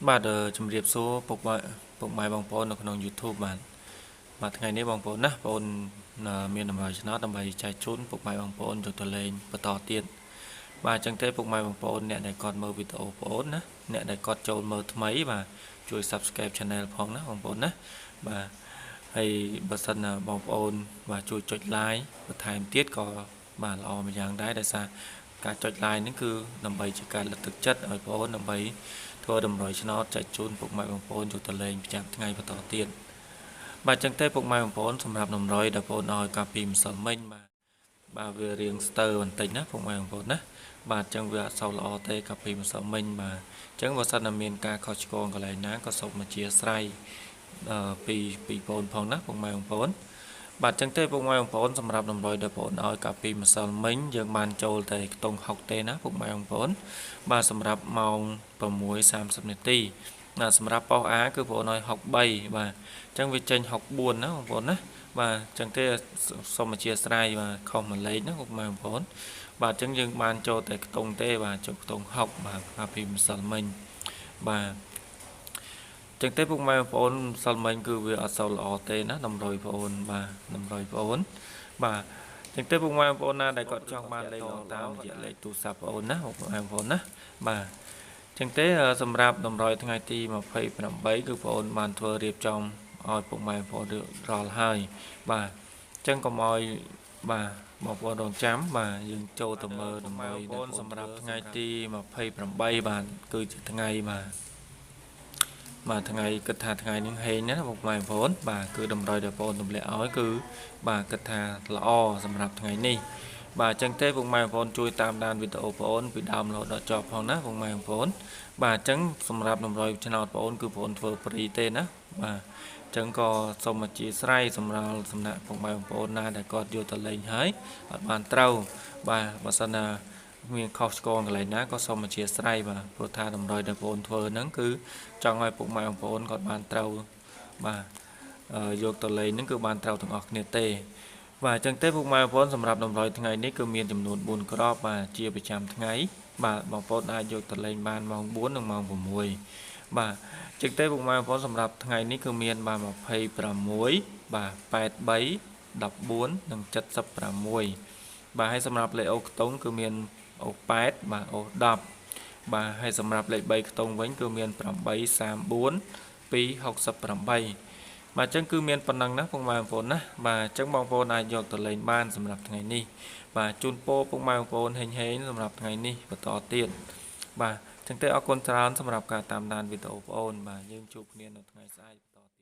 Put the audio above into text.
បាទជំរាបសួរពុកម៉ែបងប្អូននៅក្នុង YouTube បាទថ្ងៃនេះបងប្អូនណាបងប្អូនមានតម្រូវឆ្នោតដើម្បីចែកជូនពុកម៉ែបងប្អូនយកទៅលេងបន្តទៀតបាទអញ្ចឹងទេពុកម៉ែបងប្អូនអ្នកដែលគាត់មើលវីដេអូបងប្អូនណាអ្នកដែលគាត់ចូលមើលថ្មីបាទជួយ Subscribe Channel ផងណាបងប្អូនណាបាទហើយបើសិនណាបងប្អូនបាទជួយចុច Like បន្ថែមទៀតក៏បាទល្អម្យ៉ាងដែរដោយសារការចុច Like នេះគឺដើម្បីជាការលើកទឹកចិត្តឲ្យបងប្អូនដើម្បីធ្វើតម្រុយឆ្នោតចែកជូនពុកម៉ែបងប្អូនយកទៅលេងប្រចាំថ្ងៃបន្តទៀតបាទអញ្ចឹងទេពុកម៉ែបងប្អូនសម្រាប់តម្រុយដែលបងប្អូនឲ្យកាលពីម្សិលមិញបាទវារៀងស្ទើរបន្តិចណាពុកម៉ែបងប្អូនណាបាទអញ្ចឹងវាអត់សូវល្អទេកាលពីម្សិលមិញបាទអញ្ចឹងបើសិនតែមានការខុសឆ្គងកន្លែងណាក៏សូមអធិស្ឋានពីបងប្អូនផងណាពុកម៉ែបងប្អូនបាទអញ្ចឹងទេពុកម៉ែបងប្អូនសម្រាប់តម្រុយដែលបងប្អូនឲ្យកាលពីម្សិលមិញយើងបានចូលតែខ្ទង់60ទេណាពុកម៉ែបងប្អូនបាទសម្រាប់ម៉ោង 6:30 នាទីសម្រាប់ប៉ោះ A គឺបងប្អូនឲ្យ63បាទអញ្ចឹងវាចេញ64ណាបងប្អូនណាបាទអញ្ចឹងទេសូមអធិស្ឋានបាទខុសមួយលេខណាពុកម៉ែបងប្អូនបាទអញ្ចឹងយើងបានចូលតែខ្ទង់ទេបាទចូលខ្ទង់60បាទកាលពីម្សិលមិញបាទចឹងទេពុកម៉ែបងប្អូនសិលមិញគឺវាអត់សូវល្អទេណាតម្រុយបងប្អូនបាទតម្រុយបងប្អូនបាទចឹងទេពុកម៉ែបងប្អូនណាដែលគាត់ចង់បានលេខតាមរយៈលេខទូរស័ព្ទបងប្អូនណាពុកម៉ែបងប្អូនណាបាទចឹងទេសម្រាប់តម្រុយថ្ងៃទី28គឺបងប្អូនបានធ្វើរៀបចំឲ្យពុកម៉ែបងប្អូនរាល់ហើយបាទចឹងកុំឲ្យបាទបងប្អូនរងចាំបាទយើងចូលទៅមើលតម្រុយបងប្អូនសម្រាប់ថ្ងៃទី28បាទគឺជាថ្ងៃបាទថ្ងៃគិតថាថ្ងៃនេះហេងណាបងប្អូនបាទគឺតម្រុយដែលបងប្អូនទម្លាក់ឲ្យគឺបាទគិតថាល្អសម្រាប់ថ្ងៃនេះបាទអញ្ចឹងទេបងប្អូនជួយតាមដានវីដេអូបងប្អូនពីដើមរហូតដល់ចប់ផងណាបងប្អូនបាទអញ្ចឹងសម្រាប់តម្រុយឆ្នោតបងប្អូនគឺបងប្អូនធ្វើព្រីទេណាបាទអញ្ចឹងក៏សូមអធិស្ឋានសម្រាប់សំណាក់បងប្អូនណាដែលគាត់យកទៅលេងហើយអត់បានត្រូវបាទបើសិនណាមានខុសឆ្គងកន្លែងណាក៏សូមអធិស្ឋានបាទព្រោះថាតម្រុយដែលបងប្អូនធ្វើហ្នឹងគឺចង់ឲ្យពុកម៉ែបងប្អូនគាត់បានត្រូវបាទយកទៅលេងហ្នឹងគឺបានត្រូវទាំងអស់គ្នាទេបាទអញ្ចឹងទេពុកម៉ែបងប្អូនសម្រាប់តម្រុយថ្ងៃនេះគឺមានចំនួន4គ្រាប់បាទជាប្រចាំថ្ងៃបាទបងប្អូនអាចយកទៅលេងបានម៉ោង4និងម៉ោង6បាទអញ្ចឹងទេពុកម៉ែបងប្អូនសម្រាប់ថ្ងៃនេះគឺមានបាទ26បាទ83 14និង76បាទហើយសម្រាប់លេខអូខ្ទង់គឺមានអូ8បាទអូ10បាទហើយសម្រាប់លេខ3ខ្ទង់វិញគឺមាន834 268បាទអញ្ចឹងគឺមានប៉ុណ្ណឹងណាពុកម៉ែបងប្អូនណាបាទអញ្ចឹងបងប្អូនអាចយកទៅលេងបានសម្រាប់ថ្ងៃនេះបាទជូនពរពុកម៉ែបងប្អូនហេងសម្រាប់ថ្ងៃនេះបន្តទៀតបាទអញ្ចឹងទេអរគុណច្រើនសម្រាប់ការតាមដានវីដេអូបងប្អូនបាទយើងជួបគ្នានៅថ្ងៃស្អែកបន្តទៀត